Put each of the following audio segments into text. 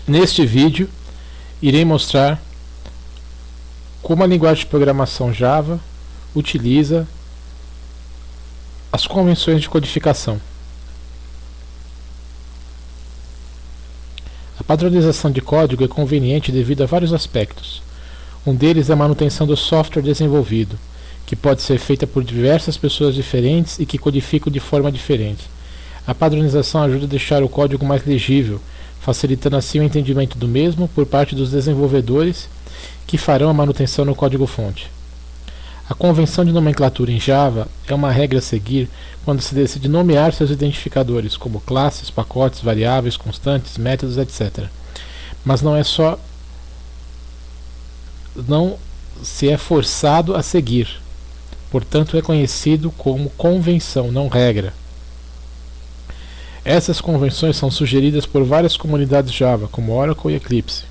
Neste vídeo, irei mostrar como a linguagem de programação Java utiliza as convenções de codificação. A padronização de código é conveniente devido a vários aspectos. Um deles é a manutenção do software desenvolvido, que pode ser feita por diversas pessoas diferentes e que codificam de forma diferente. A padronização ajuda a deixar o código mais legível, facilitando assim o entendimento do mesmo por parte dos desenvolvedores que farão a manutenção no código-fonte. A convenção de nomenclatura em Java é uma regra a seguir quando se decide nomear seus identificadores, como classes, pacotes, variáveis, constantes, métodos, etc. Mas não se é forçado a seguir. Portanto, é conhecido como convenção, não regra. Essas convenções são sugeridas por várias comunidades Java, como Oracle e Eclipse.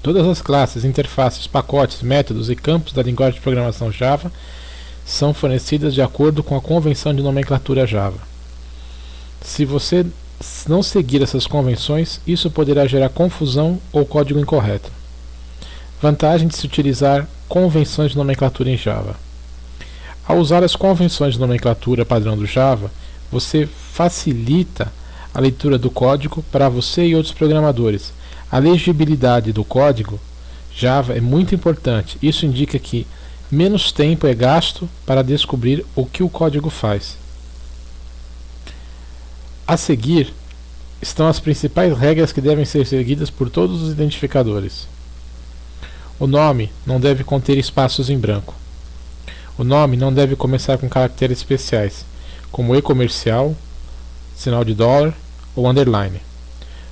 Todas as classes, interfaces, pacotes, métodos e campos da linguagem de programação Java são fornecidas de acordo com a convenção de nomenclatura Java. Se você não seguir essas convenções, isso poderá gerar confusão ou código incorreto. Vantagem de se utilizar convenções de nomenclatura em Java. Ao usar as convenções de nomenclatura padrão do Java, você facilita a leitura do código para você e outros programadores. A legibilidade do código Java é muito importante. Isso indica que menos tempo é gasto para descobrir o que o código faz. A seguir estão as principais regras que devem ser seguidas por todos os identificadores. O nome não deve conter espaços em branco. O nome não deve começar com caracteres especiais, como E comercial, sinal de dólar ou underline.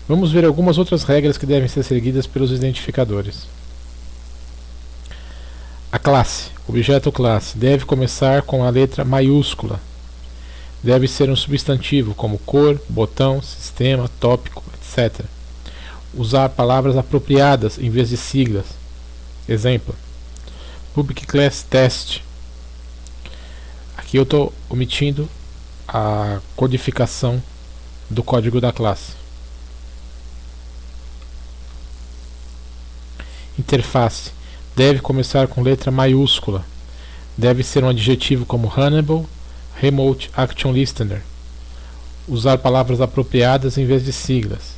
Vamos ver algumas outras regras que devem ser seguidas pelos identificadores. A classe, objeto classe, deve começar com a letra maiúscula. Deve ser um substantivo como cor, botão, sistema, tópico, etc. Usar palavras apropriadas em vez de siglas. Exemplo: Public Class Test. Aqui eu estou omitindo a codificação do código da classe. Interface deve começar com letra maiúscula. Deve ser um adjetivo como Runnable, Remote Action Listener. Usar palavras apropriadas em vez de siglas.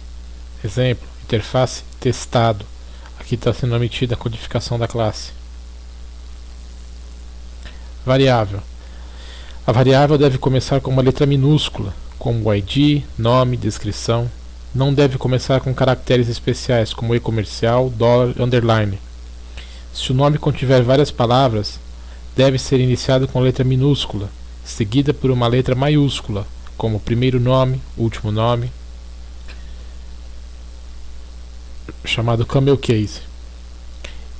Exemplo: interface testado. Aqui está sendo omitida a codificação da classe. Variável. A variável deve começar com uma letra minúscula, como ID, nome, descrição. Não deve começar com caracteres especiais, como E comercial, dólar, underline. Se o nome contiver várias palavras, deve ser iniciado com letra minúscula, seguida por uma letra maiúscula, como primeiro nome, último nome, chamado camel case.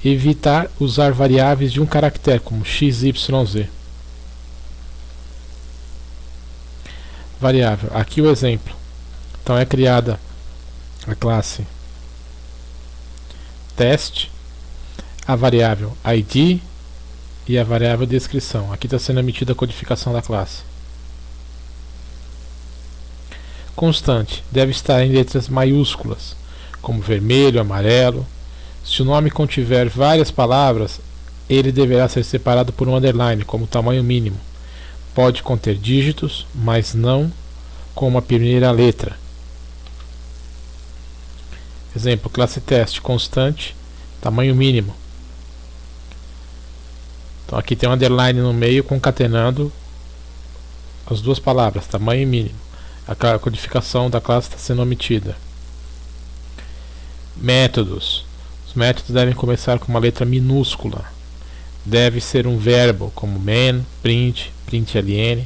Evitar usar variáveis de um caractere, como x, y, z. Variável. Aqui o exemplo. Então é criada a classe teste, a variável ID e a variável descrição. Aqui está sendo emitida a codificação da classe. Constante. Deve estar em letras maiúsculas, como vermelho, amarelo. Se o nome contiver várias palavras, ele deverá ser separado por um underline, como tamanho mínimo. Pode conter dígitos, mas não com uma primeira letra. Exemplo: classe teste constante, tamanho mínimo. Então aqui tem um underline no meio concatenando as duas palavras, tamanho e mínimo. A codificação da classe está sendo omitida. Métodos. Os métodos devem começar com uma letra minúscula. Deve ser um verbo, como main, print, println.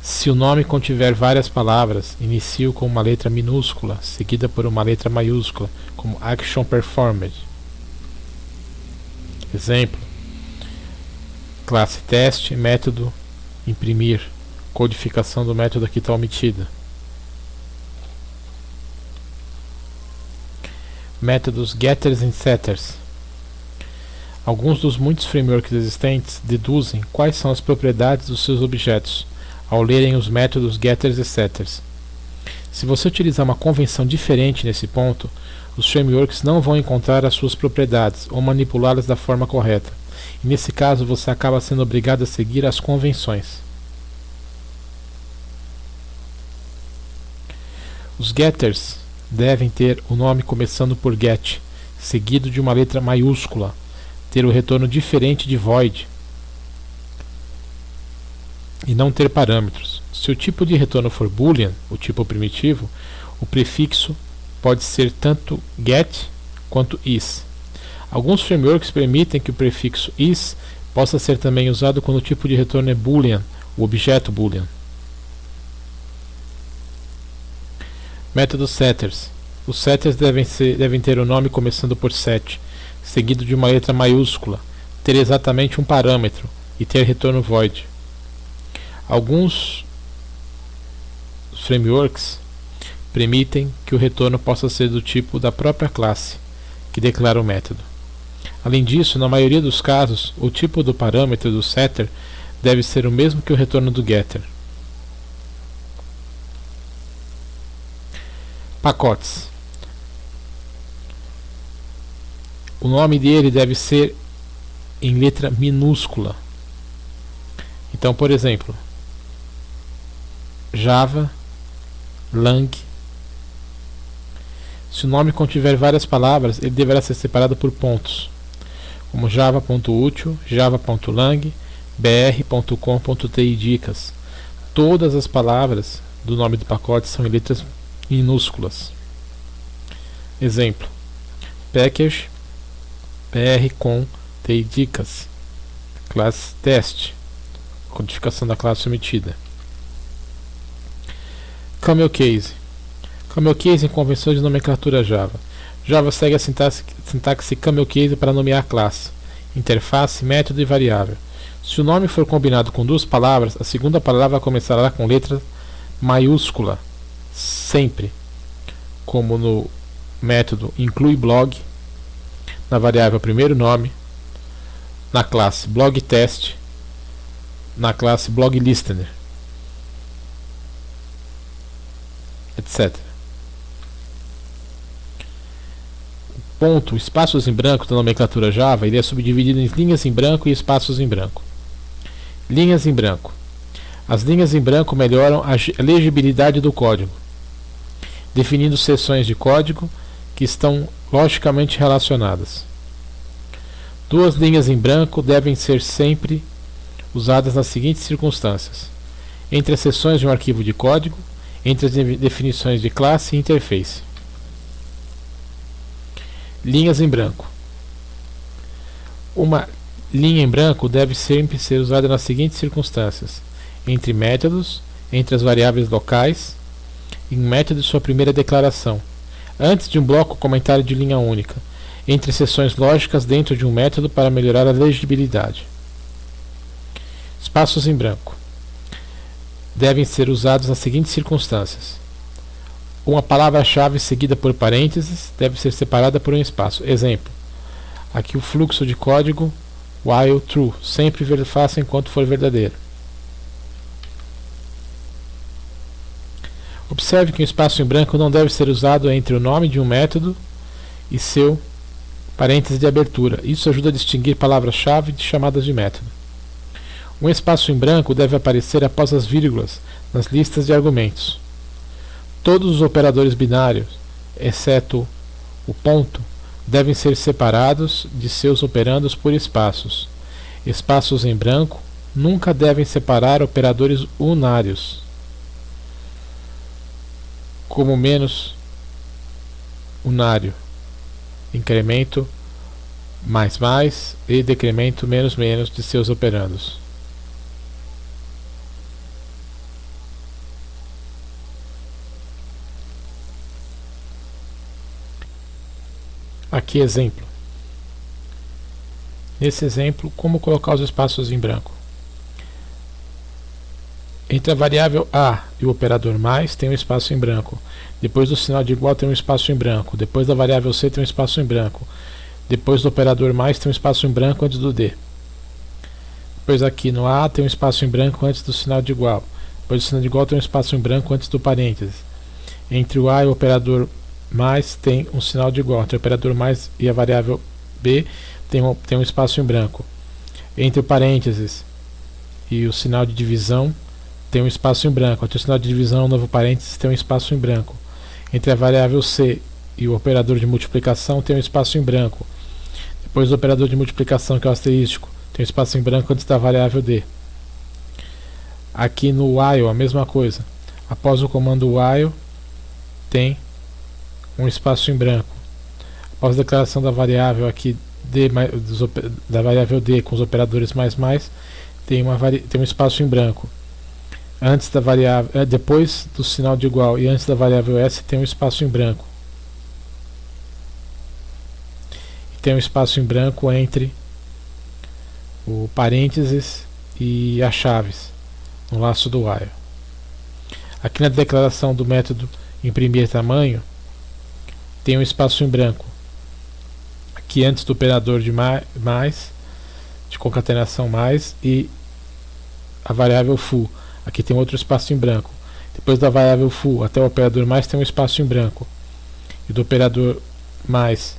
Se o nome contiver várias palavras, inicie com uma letra minúscula, seguida por uma letra maiúscula, como action performed. Exemplo: classe teste, método imprimir. Codificação do método aqui está omitida. Métodos getters e setters. Alguns dos muitos frameworks existentes deduzem quais são as propriedades dos seus objetos ao lerem os métodos getters e setters. Se você utilizar uma convenção diferente nesse ponto, os frameworks não vão encontrar as suas propriedades ou manipulá-las da forma correta. E nesse caso, você acaba sendo obrigado a seguir as convenções. Os getters devem ter o nome começando por get, seguido de uma letra maiúscula, ter o retorno diferente de void e não ter parâmetros. Se o tipo de retorno for boolean, o tipo primitivo, o prefixo pode ser tanto get quanto is. Alguns frameworks permitem que o prefixo is possa ser também usado quando o tipo de retorno é boolean, o objeto boolean. Métodos setters. Os setters devem ter o nome começando por set, seguido de uma letra maiúscula, ter exatamente um parâmetro e ter retorno void. Alguns frameworks permitem que o retorno possa ser do tipo da própria classe que declara o método. Além disso, na maioria dos casos, o tipo do parâmetro do setter deve ser o mesmo que o retorno do getter. Pacotes. O nome dele deve ser em letra minúscula. Então, por exemplo, Java, lang. Se o nome contiver várias palavras, ele deverá ser separado por pontos, como java.util, java.lang, br.com.ti dicas. Todas as palavras do nome do pacote são em letras minúsculas. Exemplo: package br com ti dicas, classe teste, codificação da classe omitida. Camel case. Camel case em convenções de nomenclatura Java. Java segue a sintaxe camel case para nomear classe, interface, método e variável. Se o nome for combinado com duas palavras, a segunda palavra começará com letra maiúscula, sempre, como no método inclui blog, na variável primeiro nome, na classe blog test, na classe blog listener, etc. O ponto, espaços em branco da nomenclatura Java, ele é subdividido em linhas em branco e espaços em branco. Linhas em branco. As linhas em branco melhoram a legibilidade do código, definindo seções de código que estão logicamente relacionadas. Duas linhas em branco devem ser sempre usadas nas seguintes circunstâncias: entre as seções de um arquivo de código, entre as definições de classe e interface. Linhas em branco. Uma linha em branco deve sempre ser usada nas seguintes circunstâncias: entre métodos, entre as variáveis locais, em método de sua primeira declaração, antes de um bloco comentário de linha única, entre seções lógicas dentro de um método para melhorar a legibilidade. Espaços em branco devem ser usados nas seguintes circunstâncias: uma palavra-chave seguida por parênteses deve ser separada por um espaço. Exemplo: aqui o fluxo de código while true, sempre faça enquanto for verdadeiro. Observe que o espaço em branco não deve ser usado entre o nome de um método e seu parêntese de abertura. Isso ajuda a distinguir palavras-chave de chamadas de método. Um espaço em branco deve aparecer após as vírgulas nas listas de argumentos. Todos os operadores binários, exceto o ponto, devem ser separados de seus operandos por espaços. Espaços em branco nunca devem separar operadores unários, como menos unário, incremento mais mais e decremento menos menos de seus operandos. Aqui exemplo. Nesse exemplo, como colocar os espaços em branco? Entre a variável a e o operador mais tem um espaço em branco. Depois do sinal de igual tem um espaço em branco. Depois da variável c tem um espaço em branco. Depois do operador mais tem um espaço em branco antes do d. Depois aqui no a tem um espaço em branco antes do sinal de igual. Depois do sinal de igual tem um espaço em branco antes do parênteses. Entre o A e o operador mais tem um sinal de igual. Entre o operador mais e a variável B tem um espaço em branco. Entre o parênteses e o sinal de divisão tem um espaço em branco. Entre o sinal de divisão e o novo parênteses tem um espaço em branco. Entre a variável C e o operador de multiplicação tem um espaço em branco. Depois do operador de multiplicação, que é o asterístico, tem um espaço em branco antes da variável D. Aqui no while a mesma coisa. Após o comando while tem um espaço em branco. Após a declaração da variável aqui D, da variável D com os operadores mais tem um espaço em branco. Antes da variável, depois do sinal de igual e antes da variável S tem um espaço em branco. E tem um espaço em branco entre o parênteses e as chaves no laço do while. Aqui na declaração do método imprimir tamanho tem um espaço em branco. Aqui antes do operador de mais, de concatenação mais, e a variável full. Aqui tem outro espaço em branco. Depois da variável full até o operador mais tem um espaço em branco. E do operador mais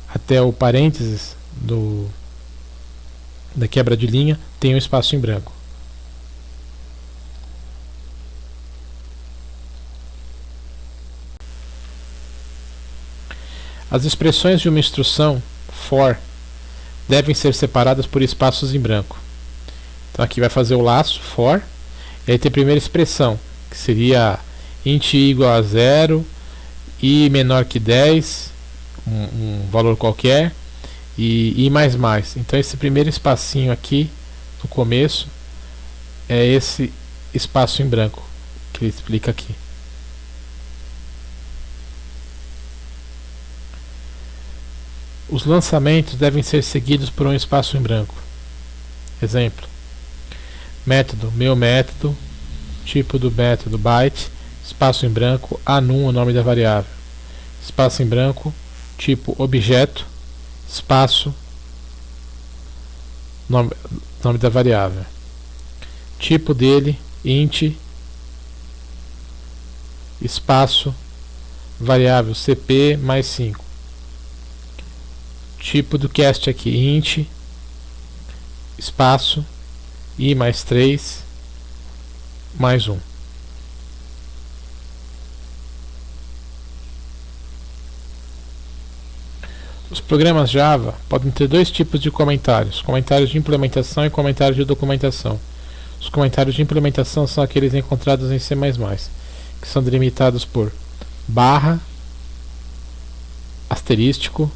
até o parênteses da quebra de linha tem um espaço em branco. As expressões de uma instrução for devem ser separadas por espaços em branco. Então aqui vai fazer o laço for, e aí tem a primeira expressão, que seria int i igual a 0, i menor que 10, um valor qualquer, e i mais mais. Então esse primeiro espacinho aqui no começo é esse espaço em branco que ele explica aqui. Os lançamentos devem ser seguidos por um espaço em branco. Exemplo: método, meu método, tipo do método byte, espaço em branco, anum, o nome da variável, espaço em branco, tipo objeto, espaço, nome da variável, tipo dele, int, espaço, variável cp mais 5. Tipo do cast aqui, int, espaço, i mais 3, mais 1. Os programas Java podem ter dois tipos de comentários: comentários de implementação e comentários de documentação. Os comentários de implementação são aqueles encontrados em C++, que são delimitados por barra, asterístico,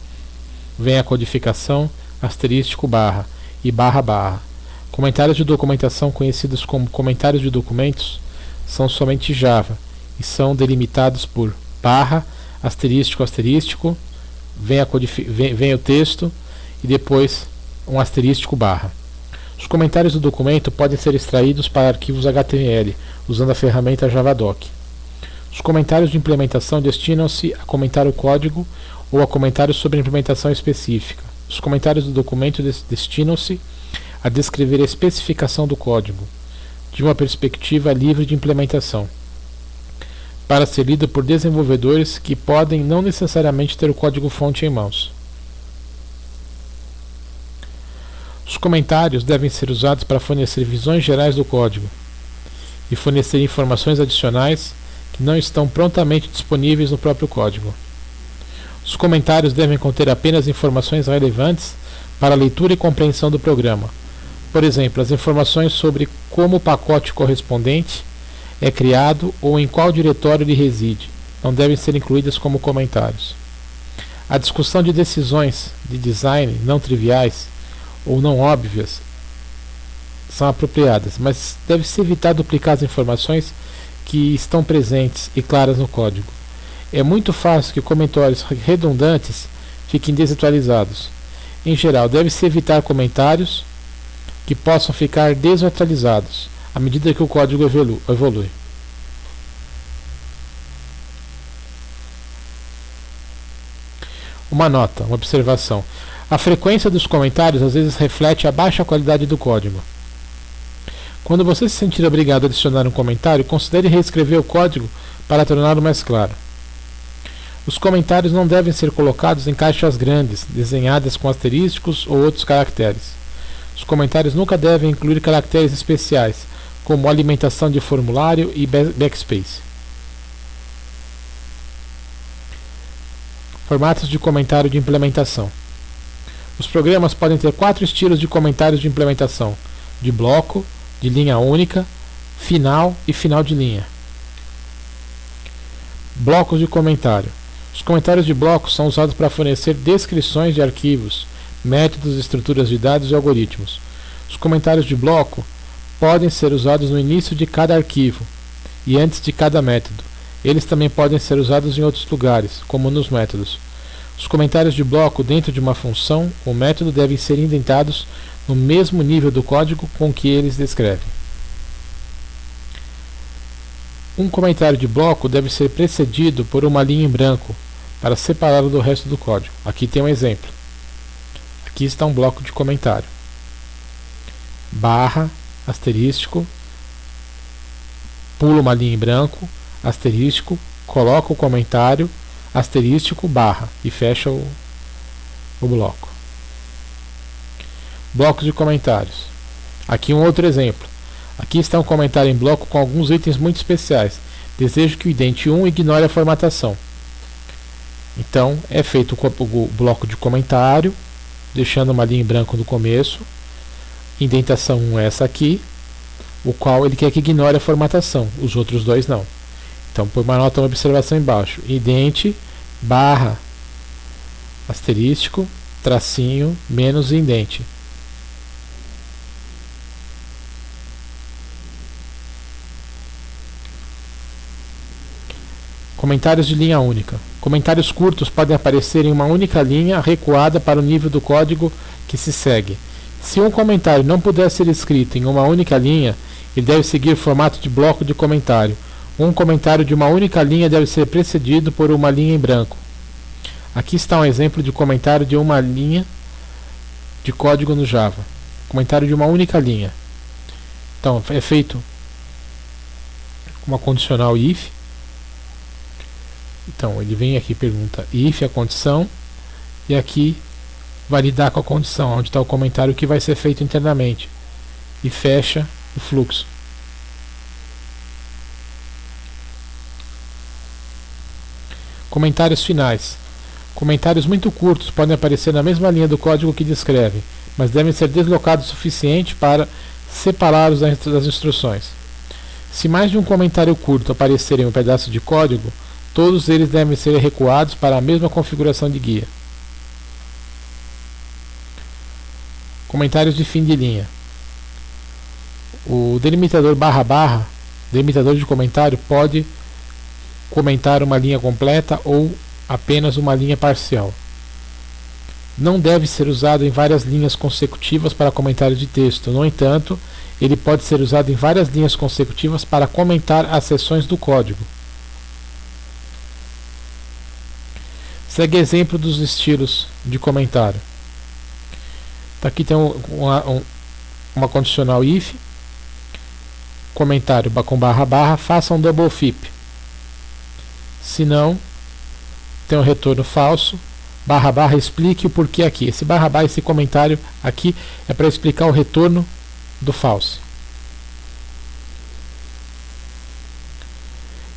vem a codificação, asterístico, barra e barra, barra. Comentários de documentação, conhecidos como comentários de documentos, são somente Java e são delimitados por barra, asterístico, asterístico, vem o texto e depois um asterístico, barra. Os comentários do documento podem ser extraídos para arquivos HTML usando a ferramenta JavaDoc. Os comentários de implementação destinam-se a comentar o código ou a comentários sobre a implementação específica. Os comentários do documento destinam-se a descrever a especificação do código, de uma perspectiva livre de implementação, para ser lido por desenvolvedores que podem não necessariamente ter o código-fonte em mãos. Os comentários devem ser usados para fornecer visões gerais do código e fornecer informações adicionais que não estão prontamente disponíveis no próprio código. Os comentários devem conter apenas informações relevantes para a leitura e compreensão do programa. Por exemplo, as informações sobre como o pacote correspondente é criado ou em qual diretório ele reside não devem ser incluídas como comentários. A discussão de decisões de design não triviais ou não óbvias são apropriadas, mas deve-se evitar duplicar as informações que estão presentes e claras no código. É muito fácil que comentários redundantes fiquem desatualizados. Em geral, deve-se evitar comentários que possam ficar desatualizados à medida que o código evolui. Uma nota, uma observação. A frequência dos comentários às vezes reflete a baixa qualidade do código. Quando você se sentir obrigado a adicionar um comentário, considere reescrever o código para torná-lo mais claro. Os comentários não devem ser colocados em caixas grandes, desenhadas com asterísticos ou outros caracteres. Os comentários nunca devem incluir caracteres especiais, como alimentação de formulário e backspace. Formatos de comentário de implementação. Os programas podem ter 4 estilos de comentários de implementação: de bloco, de linha única, final e final de linha. Blocos de comentário. Os comentários de blocos são usados para fornecer descrições de arquivos, métodos, estruturas de dados e algoritmos. Os comentários de bloco podem ser usados no início de cada arquivo e antes de cada método. Eles também podem ser usados em outros lugares, como nos métodos. Os comentários de bloco dentro de uma função ou método devem ser indentados no mesmo nível do código com que eles descrevem. Um comentário de bloco deve ser precedido por uma linha em branco para separá-lo do resto do código. Aqui tem um exemplo. Aqui está um bloco de comentário. Barra, asterístico, pula uma linha em branco, asterístico, coloca o comentário, asterístico, barra e fecha o bloco. Blocos de comentários. Aqui um outro exemplo. Aqui está um comentário em bloco com alguns itens muito especiais. Desejo que o idente 1 ignore a formatação. Então é feito o bloco de comentário, deixando uma linha em branco no começo. Indentação 1 é essa aqui, o qual ele quer que ignore a formatação, os outros dois não. Então põe uma nota, uma observação embaixo: idente, barra, asterístico, tracinho, menos indente. Comentários de linha única. Comentários curtos podem aparecer em uma única linha recuada para o nível do código que se segue. Se um comentário não puder ser escrito em uma única linha, ele deve seguir o formato de bloco de comentário. Um comentário de uma única linha deve ser precedido por uma linha em branco. Aqui está um exemplo de comentário de uma linha de código no Java. Comentário de uma única linha. Então é feito uma condicional if. Então ele vem aqui e pergunta if a condição, e aqui validar com a condição onde está o comentário que vai ser feito internamente, e fecha o fluxo. Comentários finais. Comentários muito curtos podem aparecer na mesma linha do código que descreve, mas devem ser deslocados o suficiente para separá-los das instruções. Se mais de um comentário curto aparecer em um pedaço de código, todos eles devem ser recuados para a mesma configuração de guia. Comentários de fim de linha. O delimitador //, delimitador de comentário, pode comentar uma linha completa ou apenas uma linha parcial. Não deve ser usado em várias linhas consecutivas para comentário de texto. No entanto, ele pode ser usado em várias linhas consecutivas para comentar as seções do código. Segue exemplo dos estilos de comentário. Aqui tem uma condicional if, comentário com //, faça um double fip. Se não, tem um retorno falso, // explique o porquê aqui. Esse // esse comentário aqui é para explicar o retorno do false.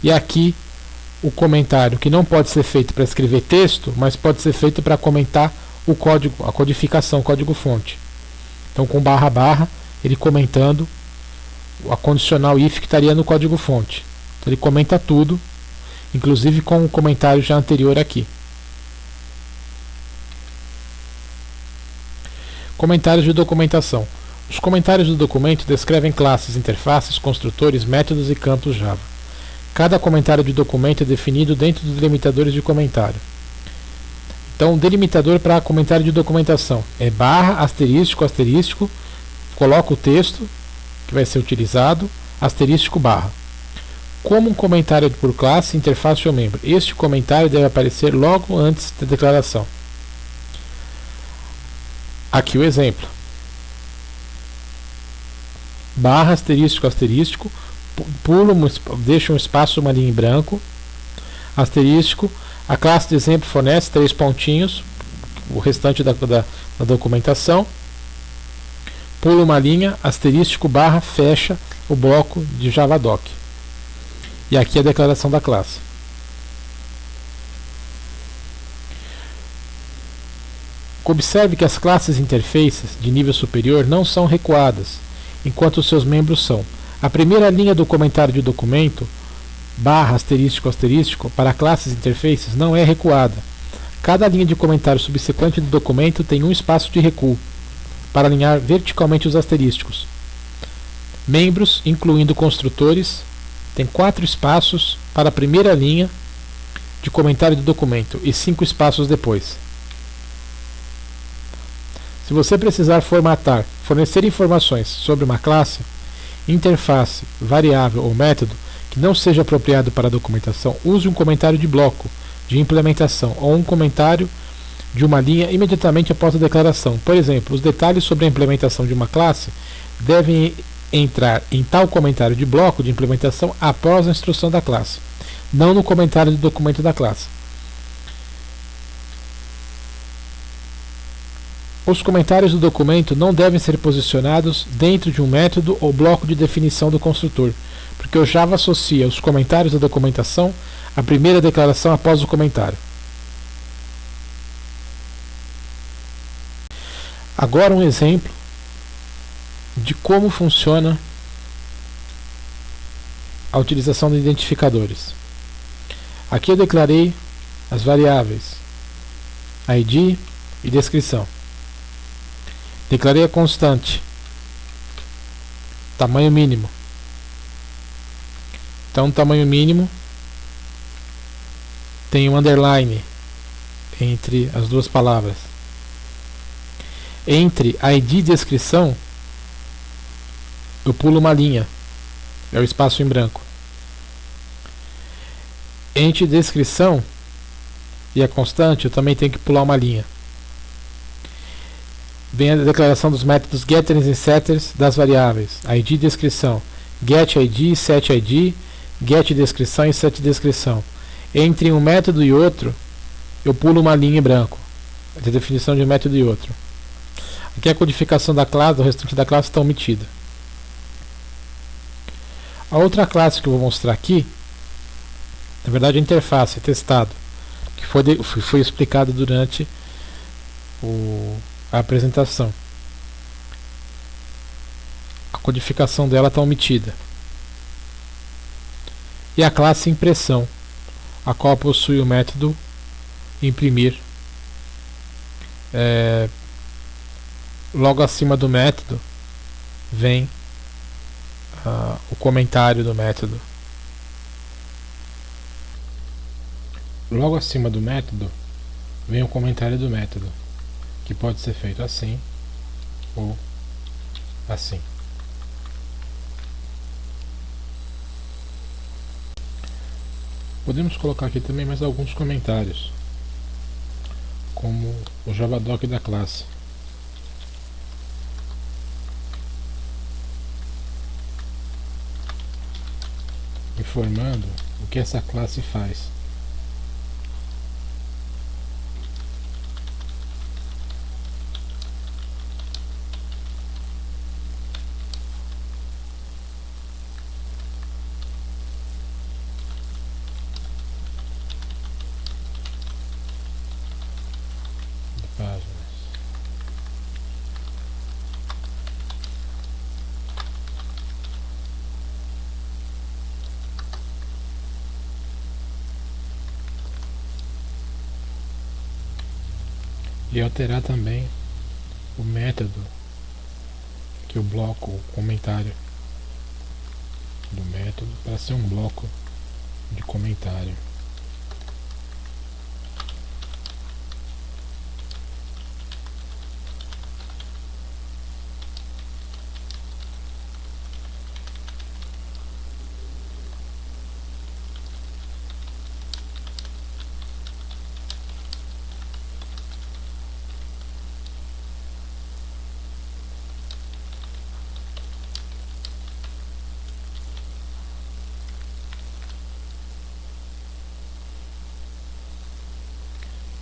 E aqui o comentário que não pode ser feito para escrever texto, mas pode ser feito para comentar o código, a codificação, código-fonte. Então com // ele comentando a condicional if que estaria no código-fonte. Então ele comenta tudo, inclusive com o comentário já anterior aqui. Comentários de documentação. Os comentários do documento descrevem classes, interfaces, construtores, métodos e campos Java. Cada comentário de documento é definido dentro dos delimitadores de comentário. Então, o delimitador para comentário de documentação é barra, asterístico, asterístico, coloca o texto que vai ser utilizado, asterístico, barra. Como um comentário por classe, interface ou membro, este comentário deve aparecer logo antes da declaração. Aqui o exemplo. Barra, asterístico, asterístico, pulo, deixa um espaço, uma linha em branco, asterístico, A classe de exemplo fornece 3 pontinhos, o restante da documentação. Pula uma linha, asterístico, barra, fecha o bloco de Javadoc. E aqui a declaração da classe. Observe que as classes interfaces de nível superior não são recuadas, enquanto os seus membros são. A primeira linha do comentário de documento, barra, asterístico, asterístico, para classes interfaces não é recuada. Cada linha de comentário subsequente do documento tem um espaço de recuo, para alinhar verticalmente os asterísticos. Membros, incluindo construtores, tem 4 espaços para a primeira linha de comentário do documento e 5 espaços depois. Se você precisar fornecer informações sobre uma classe, interface, variável ou método que não seja apropriado para a documentação, use um comentário de bloco de implementação ou um comentário de uma linha imediatamente após a declaração. Por exemplo, os detalhes sobre a implementação de uma classe devem entrar em tal comentário de bloco de implementação após a instrução da classe, não no comentário do documento da classe. Os comentários do documento não devem ser posicionados dentro de um método ou bloco de definição do construtor, porque o Java associa os comentários da documentação à primeira declaração após o comentário. Agora um exemplo de como funciona a utilização de identificadores. Aqui eu declarei as variáveis ID e descrição. Declarei a constante tamanho mínimo. Então, tamanho mínimo tem um underline entre as duas palavras. Entre ID e descrição, eu pulo uma linha, é o espaço em branco. Entre descrição e a constante, eu também tenho que pular uma linha. Vem a declaração dos métodos getters e setters das variáveis ID e descrição, getID, setID, getDescrição e setDescrição. Entre um método e outro, eu pulo uma linha em branco, a definição de um método e outro. Aqui a codificação da classe, o restante da classe está omitida. A outra classe que eu vou mostrar aqui, na verdade a interface, testado, que foi explicado durante a apresentação. A codificação dela está omitida. E a classe impressão, a qual possui o método imprimir. Logo acima do método vem o comentário do método. Logo acima do método vem o comentário do método, que pode ser feito assim ou assim. Podemos colocar aqui também mais alguns comentários, como o Javadoc da classe. Informando o que essa classe faz. Páginas. E alterar também o método, que o bloco, o comentário do método, para ser um bloco de comentário.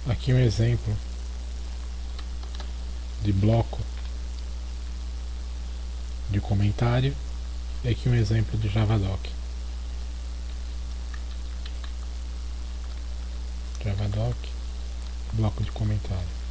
Aqui um exemplo de bloco de comentário e aqui um exemplo de Javadoc. Javadoc, bloco de comentário.